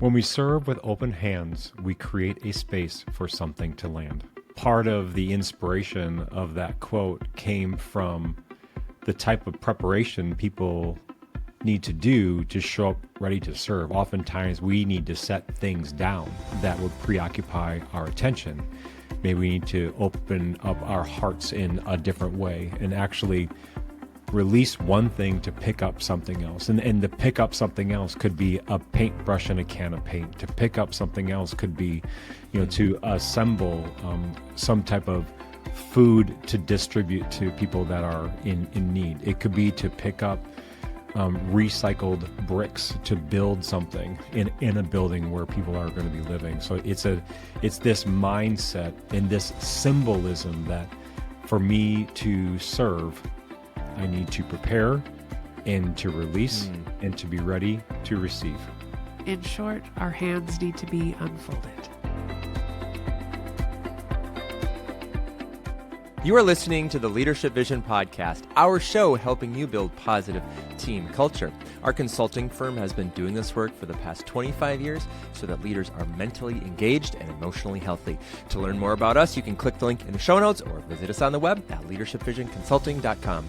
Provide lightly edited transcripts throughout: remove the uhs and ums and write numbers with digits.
When we serve with open hands, we create a space for something to land. Part of the inspiration of that quote came from the type of preparation people need to do to show up ready to serve. Oftentimes we need to set things down that would preoccupy our attention. Maybe we need to open up our hearts in a different way and actually release one thing to pick up something else. And to pick up something else could be a paintbrush and a can of paint. To pick up something else could be, to assemble some type of food to distribute to people that are in need. It could be to pick up recycled bricks to build something in a building where people are going to be living. So it's this mindset and this symbolism that for me to serve, I need to prepare and to release and to be ready to receive. In short, our hands need to be unfolded. You are listening to the Leadership Vision Podcast, our show helping you build positive team culture. Our consulting firm has been doing this work for the past 25 years so that leaders are mentally engaged and emotionally healthy. To learn more about us, you can click the link in the show notes or visit us on the web at leadershipvisionconsulting.com.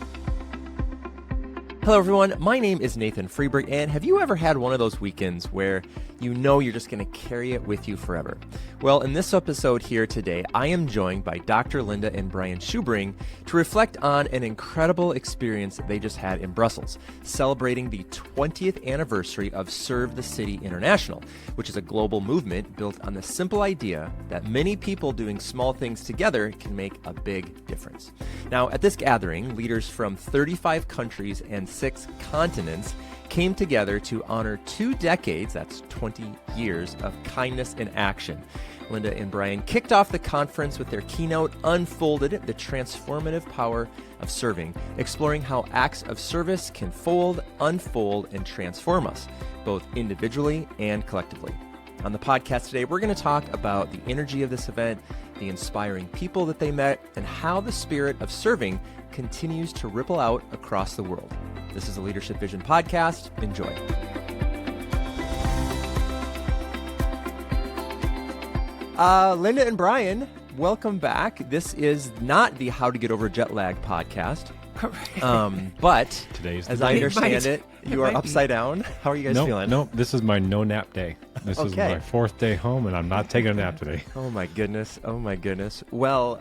Hello, everyone. My name is Nathan Freeburg, and have you ever had one of those weekends where you know you're just going to carry it with you forever? Well, in this episode here today, I am joined by Dr. Linda and Brian Schubring to reflect on an incredible experience that they just had in Brussels, celebrating the 20th anniversary of Serve the City International, which is a global movement built on the simple idea that many people doing small things together can make a big difference. Now, at this gathering, leaders from 35 countries and 6 continents came together to honor 2 decades, that's 20 years, of kindness in action. Linda and Brian kicked off the conference with their keynote, Unfolded, the Transformative Power of Serving, exploring how acts of service can fold, unfold, and transform us, both individually and collectively. On the podcast today, we're going to talk about the energy of this event, the inspiring people that they met, and how the spirit of serving continues to ripple out across the world. This is the Leadership Vision Podcast. Enjoy. Linda and Brian, welcome back. This is not the How to Get Over Jet Lag podcast. But Today's as the I day. understand it, you are upside down. How are you guys feeling? Nope, this is my no nap day. This is Okay. my 4th day home, and I'm not taking a nap today. Oh my goodness. Oh my goodness. Well,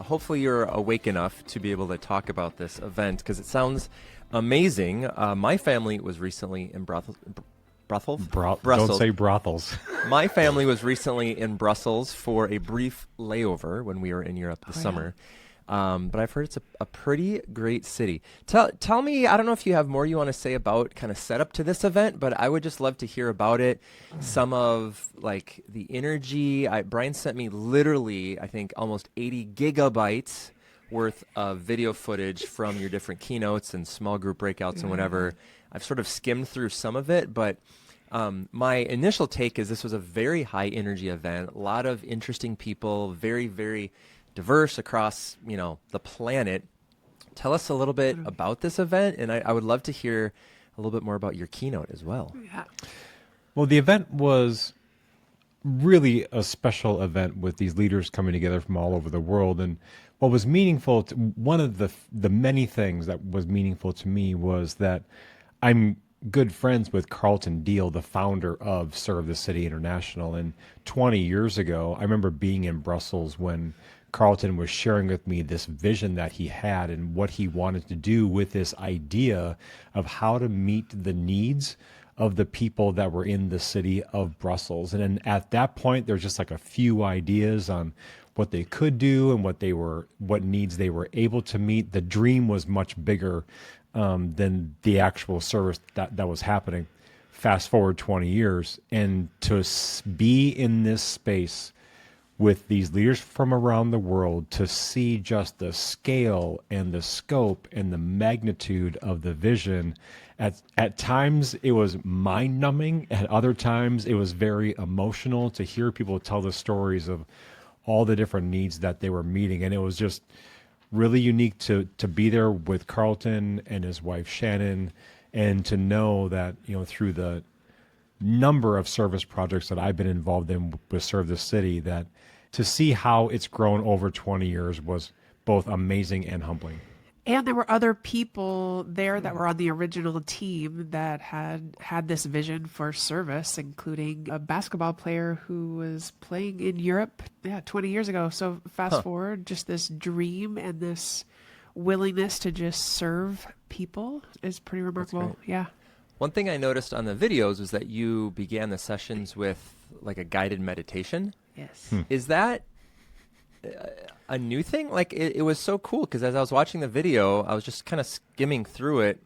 hopefully you're awake enough to be able to talk about this event because it sounds amazing. My family was recently in Brussels. Don't say brothels. My family was recently in Brussels for a brief layover when we were in Europe this summer. But I've heard it's a pretty great city. Tell me, I don't know if you have more you want to say about kind of setup to this event, but I would just love to hear about it. Some of like the energy. Brian sent me literally, I think, almost 80 gigabytes worth of video footage from your different keynotes and small group breakouts and whatever. I've sort of skimmed through some of it, but my initial take is this was a very high energy event. A lot of interesting people, very, very diverse across, the planet. Tell us a little bit about this event, and I would love to hear a little bit more about your keynote as well. Yeah. Well, the event was really a special event with these leaders coming together from all over the world. And what was meaningful, one of the many things that was meaningful to me was that I'm good friends with Carlton, the founder of Serve the City International. And 20 years ago, I remember being in Brussels when Carlton was sharing with me this vision that he had and what he wanted to do with this idea of how to meet the needs of the people that were in the city of Brussels. And then at that point, there's just like a few ideas on what they could do and what needs they were able to meet. The dream was much bigger than the actual service that was happening. Fast forward 20 years, and to be in this space with these leaders from around the world, to see just the scale and the scope and the magnitude of the vision. At times it was mind-numbing. At other times it was very emotional to hear people tell the stories of all the different needs that they were meeting. And it was just really unique to be there with Carlton and his wife Shannon, and to know that, through the number of service projects that I've been involved in with Serve the City, that to see how it's grown over 20 years was both amazing and humbling. And there were other people there that were on the original team that had this vision for service, including a basketball player who was playing in Europe, 20 years ago. So fast forward, just this dream and this willingness to just serve people is pretty remarkable. Yeah. One thing I noticed on the videos was that you began the sessions with like a guided meditation. Yes. Is that a new thing? Like it was so cool because as I was watching the video, I was just kind of skimming through it,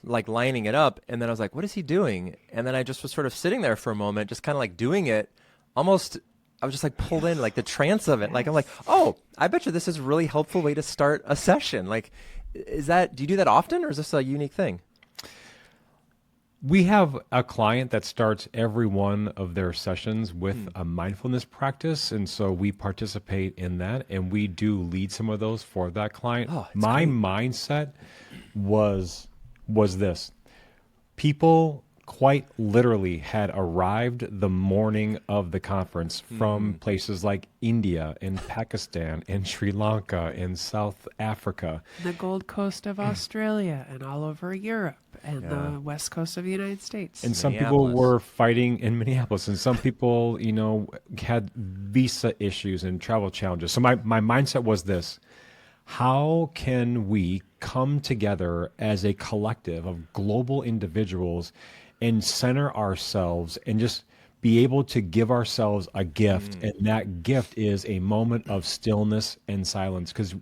like lining it up. And then I was like, what is he doing? And then I just was sort of sitting there for a moment, just kind of like doing it almost. I was just like pulled in like the trance of it. Like I'm like, oh, I bet you this is a really helpful way to start a session. Like, do you do that often or is this a unique thing? We have a client that starts every one of their sessions with a mindfulness practice, and so we participate in that, and we do lead some of those for that client. My mindset was this. People quite literally had arrived the morning of the conference from places like India and Pakistan and Sri Lanka and South Africa. The Gold Coast of Australia and all over Europe and the West Coast of the United States. And some people were fighting in Minneapolis, and some people, had visa issues and travel challenges. So my mindset was this: how can we come together as a collective of global individuals and center ourselves and just be able to give ourselves a gift? And that gift is a moment of stillness and silence. Because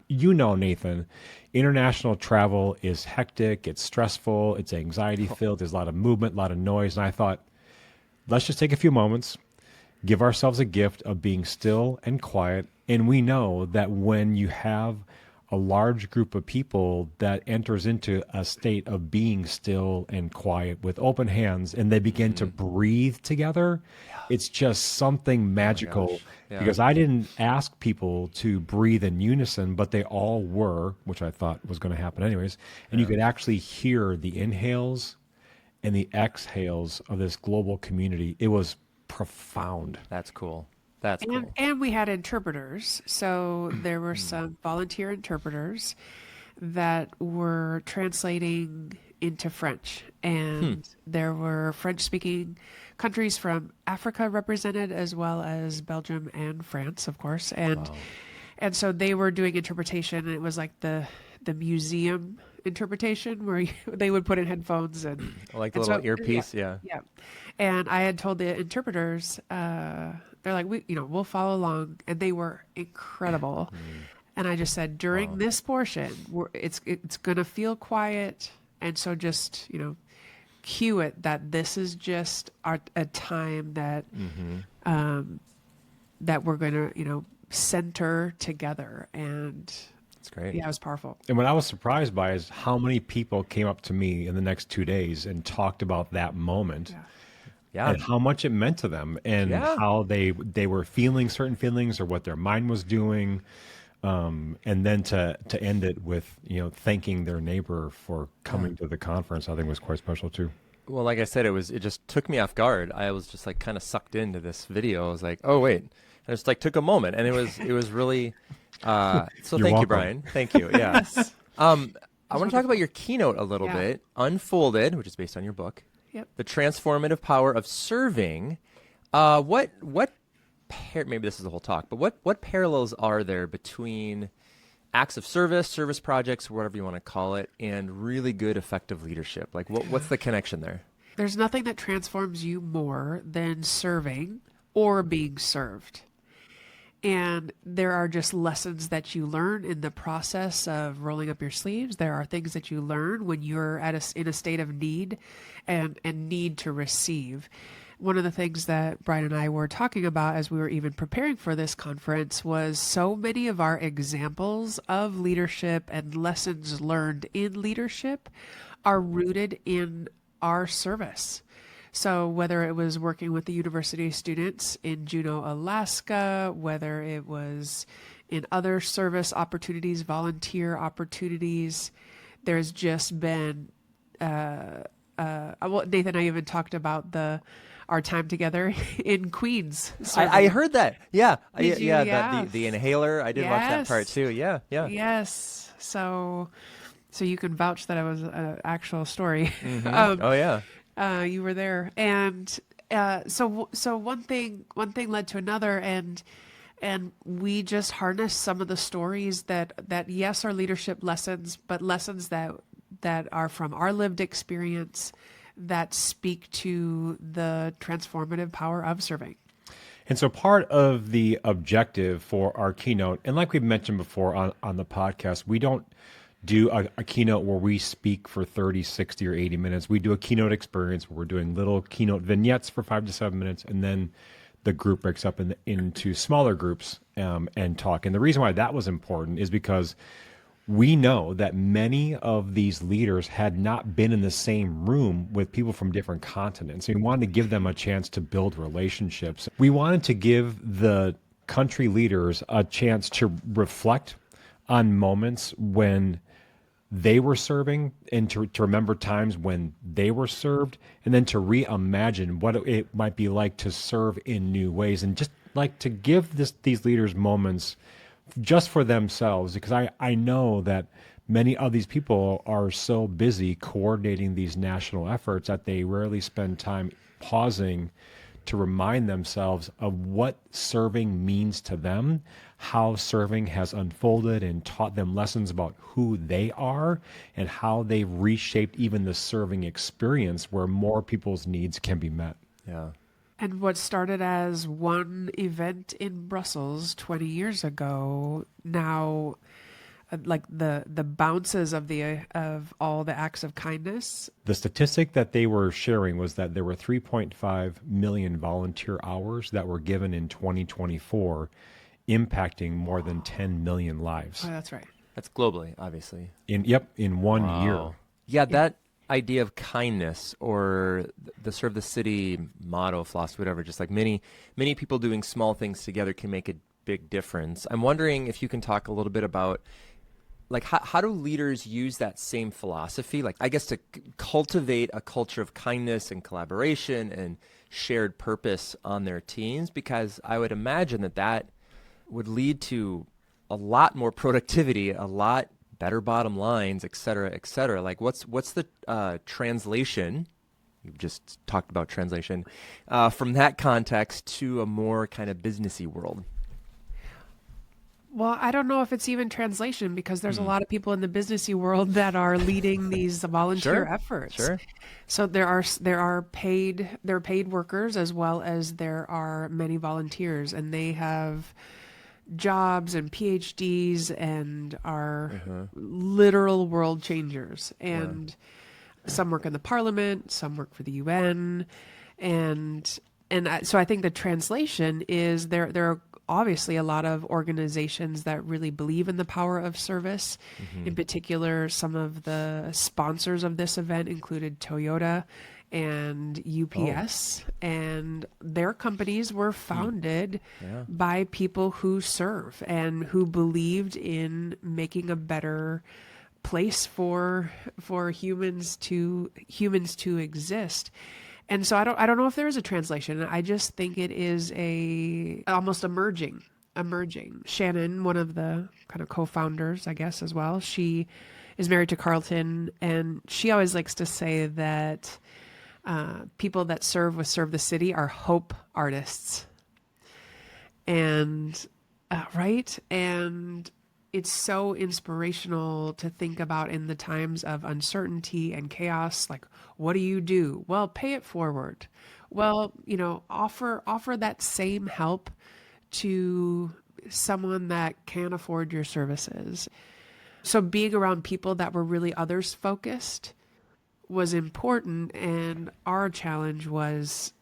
Nathan, international travel is hectic, it's stressful, it's anxiety filled, there's a lot of movement, a lot of noise. And I thought, let's just take a few moments, give ourselves a gift of being still and quiet. And we know that when you have a large group of people that enters into a state of being still and quiet with open hands, and they begin to breathe together, it's just something magical. Because I didn't ask people to breathe in unison, but they all were, which I thought was going to happen anyways. And you could actually hear the inhales and the exhales of this global community. It was profound. That's cool. That's cool. And we had interpreters. So there were some volunteer interpreters that were translating into French. And there were French-speaking countries from Africa represented, as well as Belgium and France, of course. And so they were doing interpretation. And it was like the museum interpretation where they would put in headphones and like the little earpiece. Yeah. And I had told the interpreters, they're like, we'll follow along, and they were incredible. And I just said, during this portion, it's gonna feel quiet, and so just cue it that this is just a time that that we're gonna center together, and it's great. Yeah, it was powerful. And what I was surprised by is how many people came up to me in the next 2 days and talked about that moment. And how much it meant to them, and how they were feeling certain feelings or what their mind was doing, and then to end it with thanking their neighbor for coming to the conference, I think was quite special too. Well, like I said, it just took me off guard. I was just like kind of sucked into this video. I was like, oh wait, and it just like took a moment, and it was really. So thank you, Brian. Thank you. Yeah. I want to talk about your keynote a little bit. Unfolded, which is based on your book. Yep. The Transformative Power of Serving. Maybe this is the whole talk, but what parallels are there between acts of service projects, whatever you want to call it, and really good, effective leadership? Like, what's the connection there? There's nothing that transforms you more than serving or being served. And there are just lessons that you learn in the process of rolling up your sleeves. There are things that you learn when you're in a state of need and need to receive. One of the things that Brian and I were talking about as we were even preparing for this conference was so many of our examples of leadership and lessons learned in leadership are rooted in our service. So whether it was working with the university students in Juneau, Alaska, whether it was in other service opportunities, volunteer opportunities, there's just been well, Nathan, I even talked about our time together in Queens. I heard that. Yeah. Did you? Yeah. Yeah. The inhaler. I did watch that part Yes. too. Yeah. Yeah. Yes. So you can vouch that it was an actual story. Oh, yeah. You were there, and so one thing led to another, and we just harnessed some of the stories that yes are leadership lessons, but lessons that are from our lived experience that speak to the transformative power of serving. And so part of the objective for our keynote, and like we've mentioned before on the podcast, we don't do a keynote where we speak for 30, 60, or 80 minutes. We do a keynote experience where we're doing little keynote vignettes for 5 to 7 minutes, and then the group breaks up into smaller groups and talk. And the reason why that was important is because we know that many of these leaders had not been in the same room with people from different continents. We wanted to give them a chance to build relationships. We wanted to give the country leaders a chance to reflect on moments when they were serving and to remember times when they were served, and then to reimagine what it might be like to serve in new ways, and just like to give these leaders moments just for themselves, because I know that many of these people are so busy coordinating these national efforts that they rarely spend time pausing to remind themselves of what serving means to them, how serving has unfolded and taught them lessons about who they are, and how they've reshaped even the serving experience where more people's needs can be met. Yeah. And what started as one event in Brussels 20 years ago, now like the bounces of all the acts of kindness. The statistic that they were sharing was that there were 3.5 million volunteer hours that were given in 2024, impacting more than 10 million lives. Oh, that's right. That's globally, obviously. In 1 year. Yeah, that idea of kindness, or the Serve the City motto, philosophy, whatever, just like many people doing small things together can make a big difference. I'm wondering if you can talk a little bit about, like, how do leaders use that same philosophy, like, I guess, to cultivate a culture of kindness and collaboration and shared purpose on their teams? Because I would imagine that would lead to a lot more productivity, a lot better bottom lines, et cetera, et cetera. Like, what's the translation? You've just talked about translation from that context to a more kind of businessy world. Well, I don't know if it's even translation, because there's a lot of people in the businessy world that are leading these volunteer efforts. Sure. So there are paid workers, as well as there are many volunteers, and they have jobs and PhDs and are literal world changers. And some work in the parliament, some work for the UN, so I think the translation is there are obviously a lot of organizations that really believe in the power of service. In particular, some of the sponsors of this event included Toyota and UPS, and their companies were founded by people who serve and who believed in making a better place for humans to exist. And so I don't know if there is a translation. I just think it is almost emerging. Shannon, one of the kind of co-founders, I guess, as well, she is married to Carlton, and she always likes to say that people that serve with Serve the City are hope artists. And right? And it's so inspirational to think about in the times of uncertainty and chaos. Like, what do you do? Well, pay it forward. Well, offer that same help to someone that can't afford your services. So being around people that were really others focused was important, and our challenge was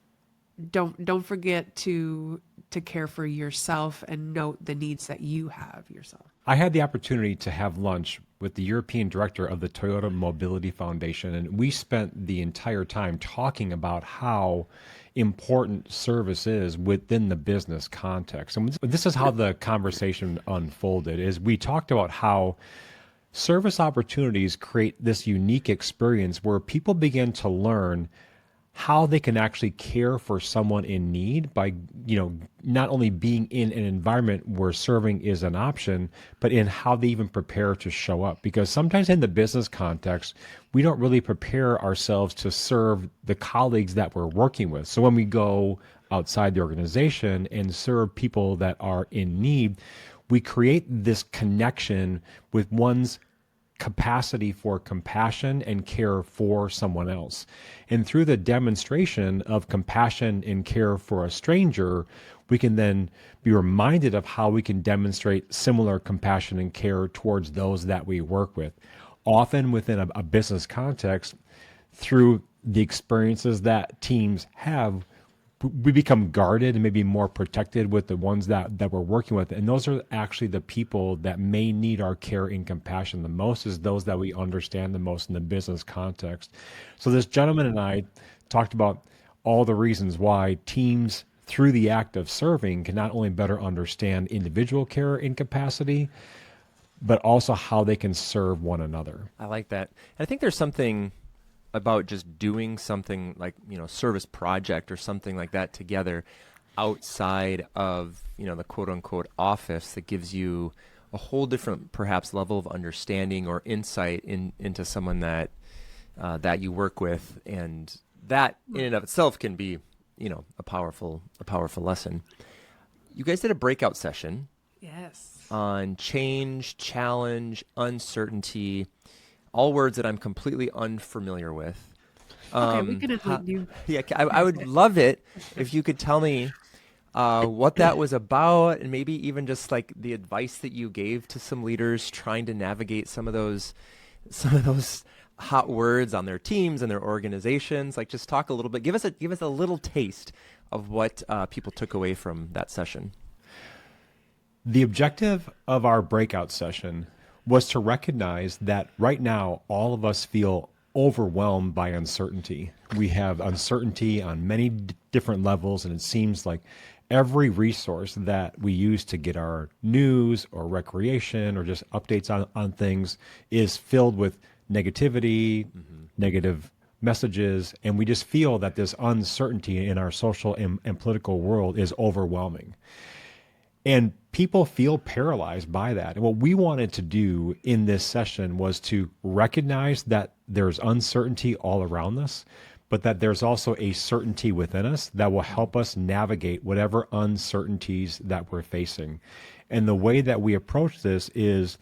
don't forget to care for yourself and note the needs that you have yourself. I had the opportunity to have lunch with the European director of the Toyota Mobility Foundation, and we spent the entire time talking about how important service is within the business context. And this is how the conversation unfolded, is we talked about how service opportunities create this unique experience where people begin to learn how they can actually care for someone in need by, not only being in an environment where serving is an option, but in how they even prepare to show up. Because sometimes in the business context, we don't really prepare ourselves to serve the colleagues that we're working with. So when we go outside the organization and serve people that are in need, we create this connection with one's capacity for compassion and care for someone else. And through the demonstration of compassion and care for a stranger, we can then be reminded of how we can demonstrate similar compassion and care towards those that we work with, often within a business context. Through the experiences that teams have, we become guarded and maybe more protected with the ones that we're working with. And those are actually the people that may need our care and compassion the most, is those that we understand the most in the business context. So this gentleman and I talked about all the reasons why teams, through the act of serving, can not only better understand individual care and capacity, but also how they can serve one another. I like that. I think there's something about just doing something like, service project or something like that together outside of, the quote unquote office, that gives you a whole different perhaps level of understanding or insight into someone that you work with. And that in and of itself can be, a powerful lesson. You guys did a breakout session. Yes. On change, challenge, uncertainty, all words that I'm completely unfamiliar with. Okay, we can enlighten you. Yeah, I would love it if you could tell me what that was about, and maybe even just like the advice that you gave to some leaders trying to navigate some of those hot words on their teams and their organizations. Like, just talk a little bit. Give us a little taste of what people took away from that session. The objective of our breakout session was to recognize that right now, all of us feel overwhelmed by uncertainty. We have uncertainty on many different levels, and it seems like every resource that we use to get our news or recreation or just updates on things is filled with negativity, negative messages, and we just feel that this uncertainty in our social and political world is overwhelming. And people feel paralyzed by that. And what we wanted to do in this session was to recognize that there's uncertainty all around us, but that there's also a certainty within us that will help us navigate whatever uncertainties that we're facing. And the way that we approach this is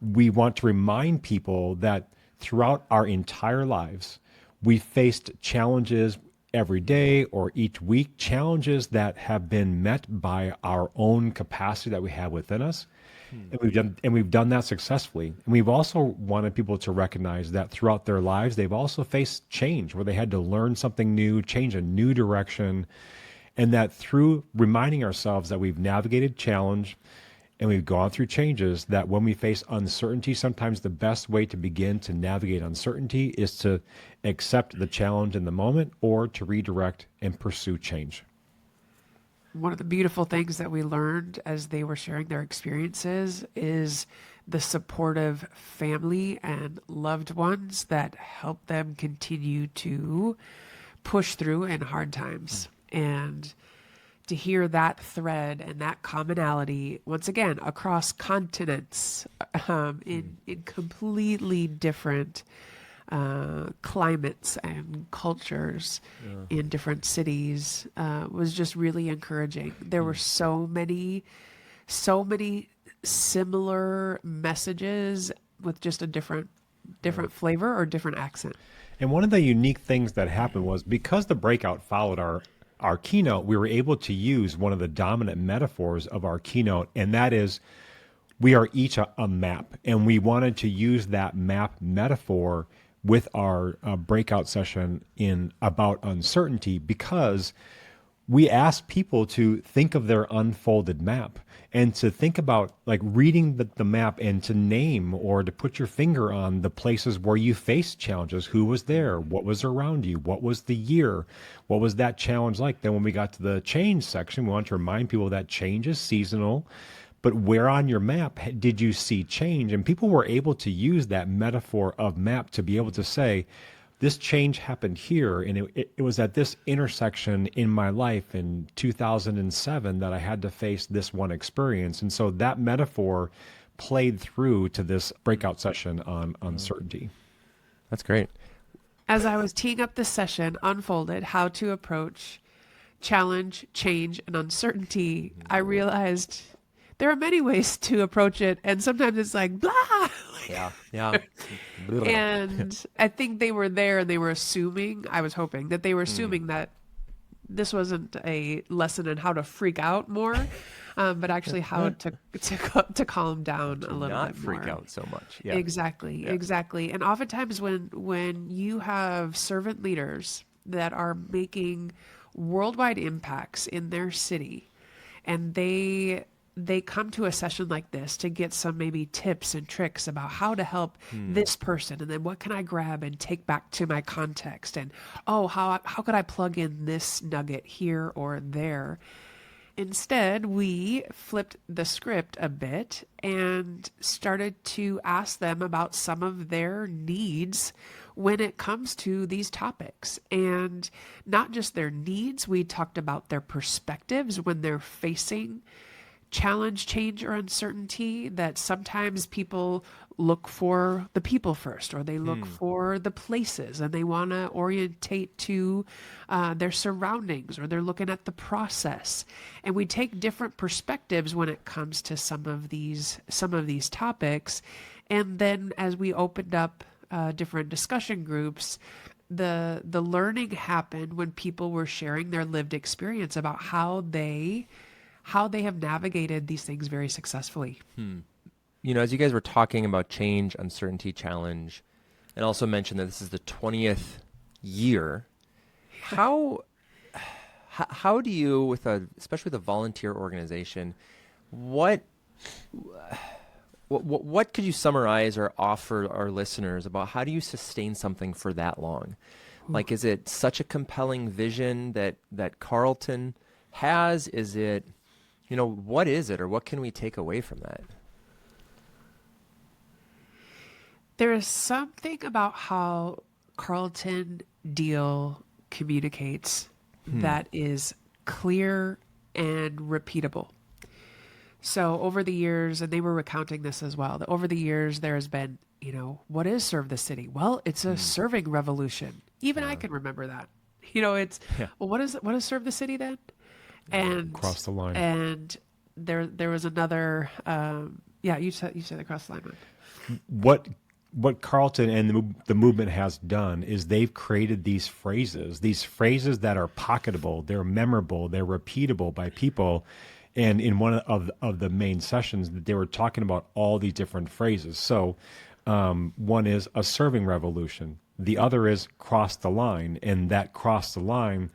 we want to remind people that throughout our entire lives, we faced challenges every day or each week, challenges that have been met by our own capacity that we have within us. And we've done that successfully. And we've also wanted people to recognize that throughout their lives, they've also faced change where they had to learn something new, change a new direction. And that through reminding ourselves that we've navigated challenge and we've gone through changes, that when we face uncertainty, sometimes the best way to begin to navigate uncertainty is to accept the challenge in the moment or to redirect and pursue change. One of the beautiful things that we learned as they were sharing their experiences is the supportive family and loved ones that help them continue to push through in hard times. And to hear that thread and that commonality, once again, across continents, in completely different climates and cultures in different cities, was just really encouraging. There were so many similar messages with just a different flavor or different accent. And one of the unique things that happened was because the breakout followed our keynote, we were able to use one of the dominant metaphors of our keynote, and that is we are each a map. And we wanted to use that map metaphor with our breakout session in about uncertainty, because we asked people to think of their unfolded map and to think about like reading the map and to name or to put your finger on the places where you faced challenges. Who was there? What was around you? What was the year? What was that challenge like? Then when we got to the change section, we want to remind people that change is seasonal, but where on your map did you see change? And people were able to use that metaphor of map to be able to say, this change happened here, and it was at this intersection in my life in 2007 that I had to face this one experience. And so that metaphor played through to this breakout session on uncertainty. That's great. As I was teeing up this session, unfolded how to approach challenge, change, and uncertainty, I realized there are many ways to approach it, and sometimes it's like, blah! Yeah. And I think they were there and they were assuming, I was hoping, that they were assuming that this wasn't a lesson in how to freak out more, but actually how to calm down a little Not bit more. freak out so much. Yeah. Exactly. And oftentimes when you have servant leaders that are making worldwide impacts in their city, and they come to a session like this to get some maybe tips and tricks about how to help this person, and then what can I grab and take back to my context, and how could I plug in this nugget here or there. Instead, we flipped the script a bit and started to ask them about some of their needs when it comes to these topics. And not just their needs, we talked about their perspectives when they're facing challenge, change, or uncertainty, that sometimes people look for the people first, or they look for the places, and they want to orientate to their surroundings, or they're looking at the process. And we take different perspectives when it comes to some of these topics. And then as we opened up different discussion groups, the learning happened when people were sharing their lived experience about how they have navigated these things very successfully. You know, as you guys were talking about change, uncertainty, challenge, and also mentioned that this is the 20th year, how do you, especially with a volunteer organization, what could you summarize or offer our listeners about how do you sustain something for that long? Like, is it such a compelling vision that Carlton has? Is it, what is it, or what can we take away from that? There is something about how Carlton Deal communicates that is clear and repeatable. So over the years, and they were recounting this as well, that over the years there has been, what is Serve the City? Well, it's a serving revolution. Even I can remember that. It's, well, what is Serve the City then? And Cross the line. And there was another, you said the cross the line one. What Carlton and the movement has done is they've created these phrases that are pocketable, they're memorable, they're repeatable by people. And in one of the main sessions, they were talking about all these different phrases. So one is a serving revolution. The other is cross the line. And that cross the line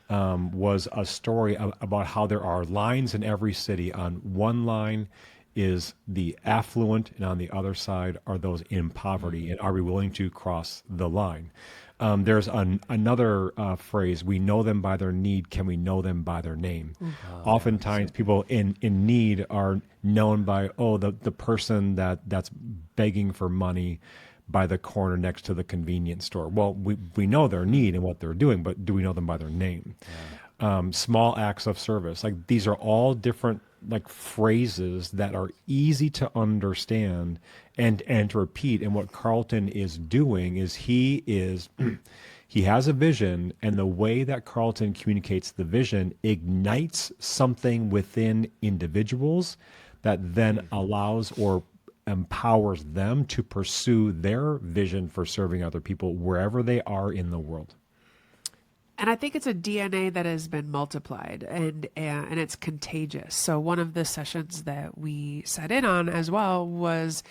was a story about how there are lines in every city. On one line is the affluent, and on the other side are those in poverty. And are we willing to cross the line? There's another phrase, we know them by their need, can we know them by their name? Oftentimes people in need are known by, the person that's begging for money by the corner next to the convenience store. Well, we know their need and what they're doing, but do we know them by their name? Small acts of service. Like, these are all different phrases that are easy to understand and to repeat. And what Carlton is doing is he has a vision, and the way that Carlton communicates the vision ignites something within individuals that then allows or empowers them to pursue their vision for serving other people wherever they are in the world. And I think it's a DNA that has been multiplied, and it's contagious. So one of the sessions that we sat in on as well was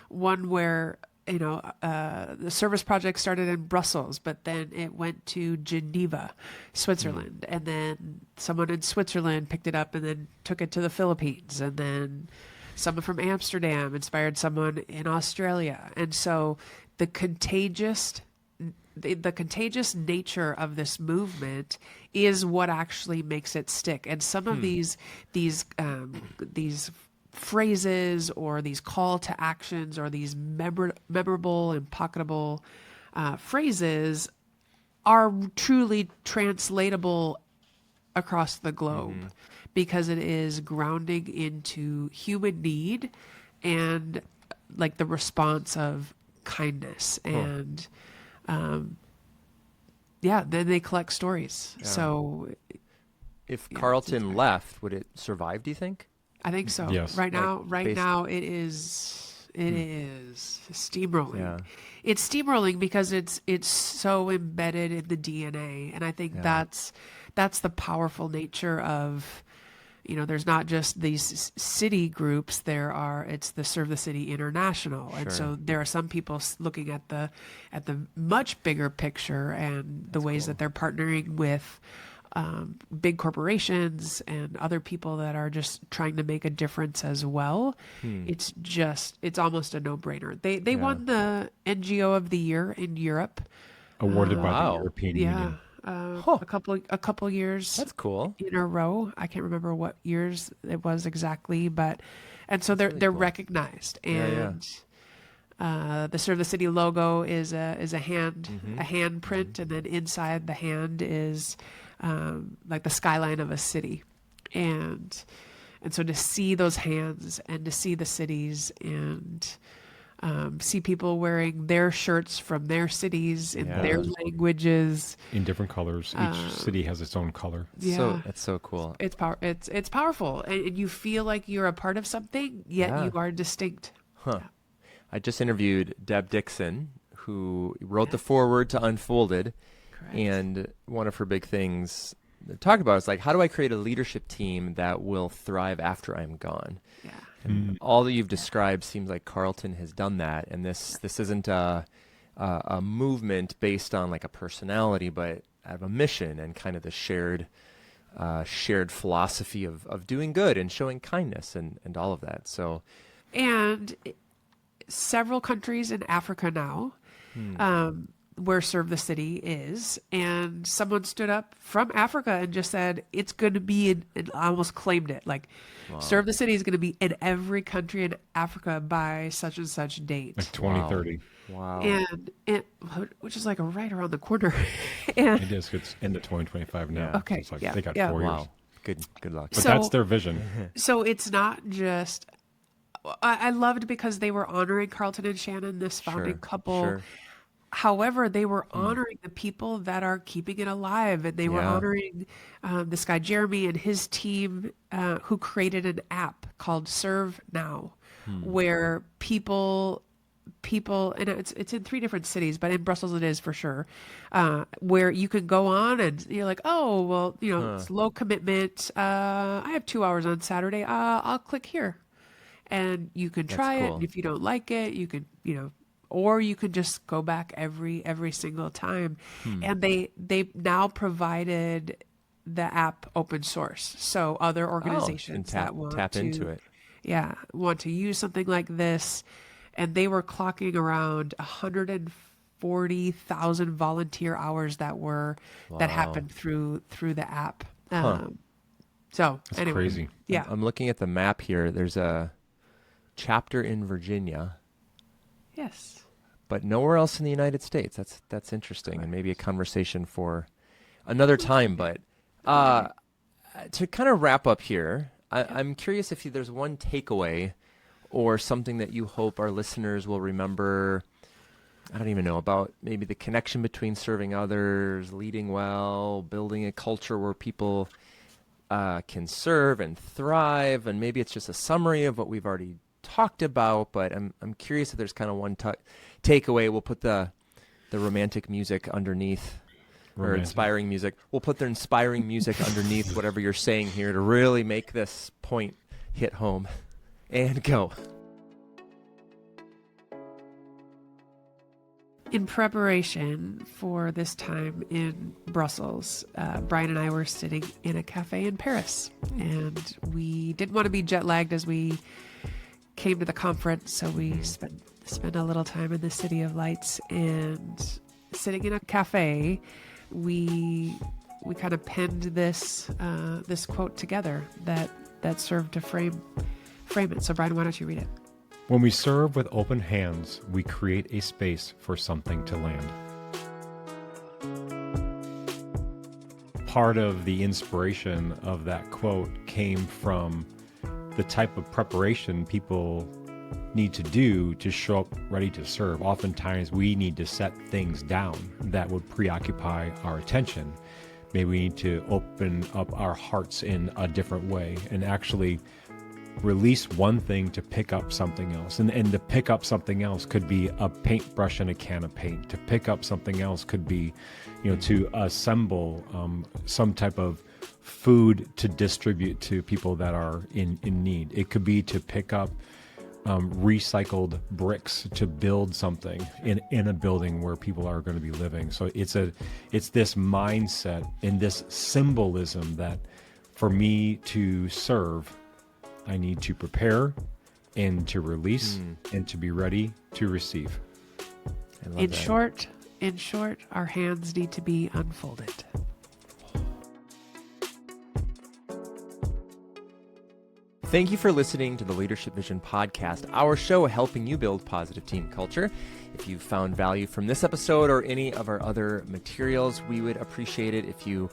one where, the service project started in Brussels, but then it went to Geneva, Switzerland. And then someone in Switzerland picked it up and then took it to the Philippines. And then someone from Amsterdam inspired someone in Australia. And so the contagious nature of this movement is what actually makes it stick. And some of these phrases or these call to actions or these memorable and pocketable phrases are truly translatable across the globe because it is grounding into human need and like the response of kindness and then they collect stories. So if Carlton left, would it survive, do you think? I think so. Yes. Right now it is steamrolling. Yeah. It's steamrolling because it's so embedded in the DNA, and I think that's the powerful nature of, there's not just these city groups. It's the Serve the City International, and so there are some people looking at the much bigger picture and the ways that they're partnering with big corporations and other people that are just trying to make a difference as well. It's almost a no-brainer. They won the NGO of the Year in Europe. Awarded by Wow. the European Union. A couple years. That's cool. In a row. I can't remember what years it was exactly, and so they're really cool. recognized. And the Serve the City logo is a hand print, and then inside the hand is like the skyline of a city, and so to see those hands and to see the cities and see people wearing their shirts from their cities in their languages In different colors. Each city has its own color. So that's so cool. It's powerful, and you feel like you're a part of something, yet you are distinct. I just interviewed Deb Dixon, who wrote the foreword to Unfolded. Correct. And one of her big things to talk about is like, how do I create a leadership team that will thrive after I'm gone? Yeah. And all that you've described seems like Carlton has done that. And this isn't a movement based on like a personality, but have a mission and kind of the shared philosophy of doing good and showing kindness and all of that. So, And several countries in Africa now, where Serve the City is, and someone stood up from Africa and just said it's going to be and almost claimed it, like Serve the City is going to be in every country in Africa by such and such date, Like 2030. wow. and which is like right around the corner. And It is. It's into 2025 now. Yeah. Okay, It's like yeah, they got yeah. 4 years. Wow. Good luck. But So- that's their vision. So it's not just. I loved because they were honoring Carlton and Shannon, this founding couple. Sure. However, they were honoring the people that are keeping it alive, and they were honoring this guy Jeremy and his team, who created an app called ServeNow, where people, and it's in 3 different cities, but in Brussels it is for sure, where you can go on and you're like, oh well, it's low commitment. I have 2 hours on Saturday. I'll click here, and you can try it. cool. And if you don't like it, you can or you could just go back every single time. And they now provided the app open source, so other organizations and that want tap to into it. want to use something like this. And they were clocking around 140,000 volunteer hours that happened through the app. So That's anyway, crazy. yeah. I'm looking at the map here. There's a chapter in Virginia, Yes. but nowhere else in the United States. That's interesting, and maybe a conversation for another time. But to kind of wrap up here, I'm curious if there's one takeaway or something that you hope our listeners will remember. I don't even know, about maybe the connection between serving others, leading well, building a culture where people can serve and thrive, and maybe it's just a summary of what we've already talked about. But I'm curious if there's kind of one takeaway. We'll put the romantic music underneath, or inspiring music. We'll put the inspiring music underneath whatever you're saying here to really make this point hit home. And go. In preparation for this time in Brussels, Brian and I were sitting in a cafe in Paris, and we didn't want to be jet lagged as we came to the conference, so we spent a little time in the City of Lights. And sitting in a cafe, we kind of penned this quote together that served to frame frame it. So Brian, why don't you read it? When we serve with open hands, we create a space for something to land. Part of the inspiration of that quote came from the type of preparation people need to do to show up ready to serve. Oftentimes we need to set things down that would preoccupy our attention. Maybe we need to open up our hearts in a different way and actually release one thing to pick up something else. And to pick up something else could be a paintbrush and a can of paint. To pick up something else could be, to assemble some type of food to distribute to people that are in need. It could be to pick up recycled bricks to build something in a building where people are going to be living. So it's this mindset and this symbolism that for me to serve, I need to prepare and to release and to be ready to receive. I love In that. short, our hands need to be unfolded. Thank you for listening to the Leadership Vision podcast, our show helping you build positive team culture. If you found value from this episode or any of our other materials, we would appreciate it if you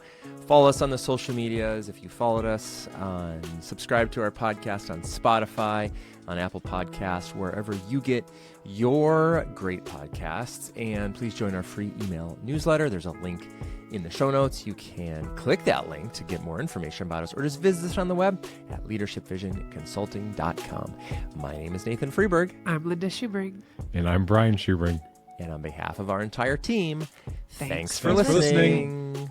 follow us on the social medias, if you followed us and subscribe to our podcast on Spotify, on Apple Podcasts, wherever you get your great podcasts. And please join our free email newsletter. There's a link in the show notes. You can click that link to get more information about us or just visit us on the web at leadershipvisionconsulting.com. My name is Nathan Freeburg. I'm Linda Schubring. And I'm Brian Schubring. And on behalf of our entire team, thanks for for listening.